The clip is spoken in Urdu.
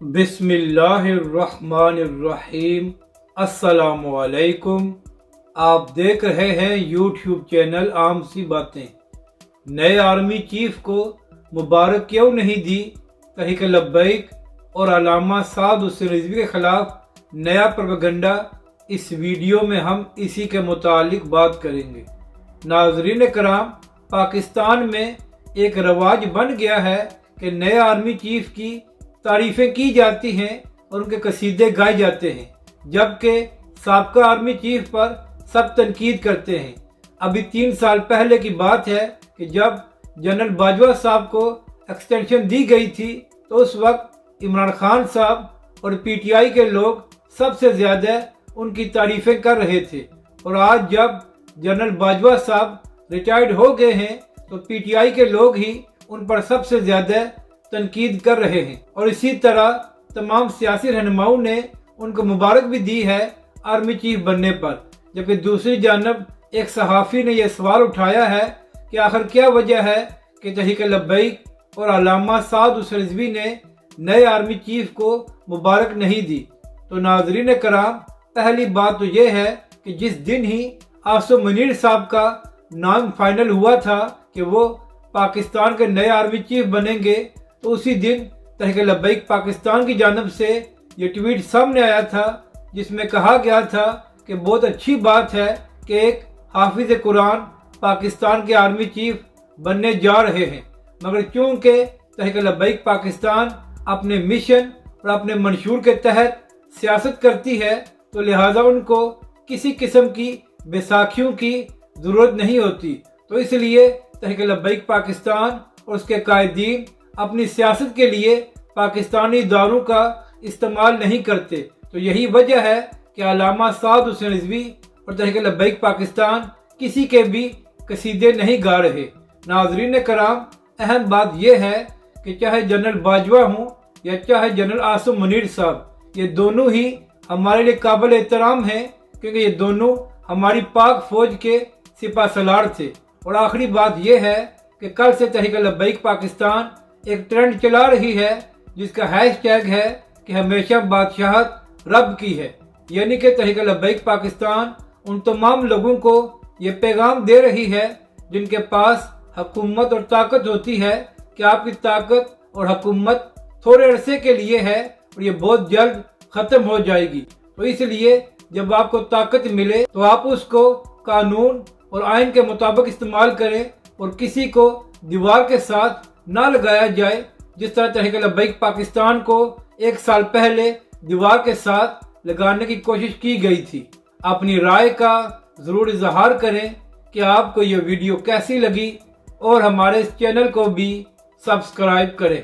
بسم اللہ الرحمن الرحیم۔ السلام علیکم۔ آپ دیکھ رہے ہیں یوٹیوب چینل عام سی باتیں۔ نئے آرمی چیف کو مبارک کیوں نہیں دی؟ تحریک لبیک اور علامہ سعد حسین رضوی کے خلاف نیا پروپیگنڈا، اس ویڈیو میں ہم اسی کے متعلق بات کریں گے۔ ناظرین کرام، پاکستان میں ایک رواج بن گیا ہے کہ نئے آرمی چیف کی تعریفیں کی جاتی ہیں اور ان کے قصیدے گائے جاتے ہیں، جبکہ سابقہ آرمی چیف پر سب تنقید کرتے ہیں۔ ابھی 3 سال پہلے کی بات ہے کہ جب جنرل باجوہ صاحب کو ایکسٹینشن دی گئی تھی تو اس وقت عمران خان صاحب اور پی ٹی آئی کے لوگ سب سے زیادہ ان کی تعریفیں کر رہے تھے، اور آج جب جنرل باجوہ صاحب ریٹائرڈ ہو گئے ہیں تو پی ٹی آئی کے لوگ ہی ان پر سب سے زیادہ تنقید کر رہے ہیں، اور اسی طرح تمام سیاسی رہنماؤں نے ان کو مبارک بھی دی ہے آرمی چیف بننے پر۔ جبکہ دوسری جانب ایک صحافی نے یہ سوال اٹھایا ہے کہ آخر کیا وجہ ہے کہ تحریک لبیک اور علامہ سعد حسین رضوی نے نئے آرمی چیف کو مبارک نہیں دی؟ تو ناظرین کرام، پہلی بات تو یہ ہے کہ جس دن ہی عاصم منیر صاحب کا نام فائنل ہوا تھا کہ وہ پاکستان کے نئے آرمی چیف بنیں گے، تو اسی دن تحریک لبیک پاکستان کی جانب سے یہ ٹویٹ سامنے آیا تھا، جس میں کہا گیا تھا کہ بہت اچھی بات ہے کہ ایک حافظ قرآن پاکستان کے آرمی چیف بننے جا رہے ہیں، مگر چونکہ تحریک لبیک پاکستان اپنے مشن اور اپنے منشور کے تحت سیاست کرتی ہے تو لہٰذا ان کو کسی قسم کی بیساکھیوں کی ضرورت نہیں ہوتی، تو اس لیے تحریک لبیک پاکستان اور اس کے قائدین اپنی سیاست کے لیے پاکستانی اداروں کا استعمال نہیں کرتے۔ تو یہی وجہ ہے کہ علامہ سعد حسین رضوی اور تحریک لبیک پاکستان کسی کے بھی قصیدے نہیں گا رہے۔ ناظرین کرام، اہم بات یہ ہے کہ چاہے جنرل باجوہ ہوں یا چاہے جنرل عاصم منیر صاحب، یہ دونوں ہی ہمارے لیے قابل احترام ہیں، کیونکہ یہ دونوں ہماری پاک فوج کے سپہ سالار تھے۔ اور آخری بات یہ ہے کہ کل سے تحریک لبیک پاکستان ایک ٹرینڈ چلا رہی ہے جس کا ہیش ٹیگ ہے کہ ہمیشہ بادشاہت رب کی ہے، یعنی کہ تحریک لبیک پاکستان ان تمام لوگوں کو یہ پیغام دے رہی ہے جن کے پاس حکومت اور طاقت ہوتی ہے کہ آپ کی طاقت اور حکومت تھوڑے عرصے کے لیے ہے اور یہ بہت جلد ختم ہو جائے گی۔ تو اس لیے جب آپ کو طاقت ملے تو آپ اس کو قانون اور آئین کے مطابق استعمال کریں اور کسی کو دیوار کے ساتھ نہ لگایا جائے، جس طرح تحریک لبیک پاکستان کو 1 سال پہلے دیوار کے ساتھ لگانے کی کوشش کی گئی تھی۔ اپنی رائے کا ضرور اظہار کریں کہ آپ کو یہ ویڈیو کیسی لگی، اور ہمارے اس چینل کو بھی سبسکرائب کریں۔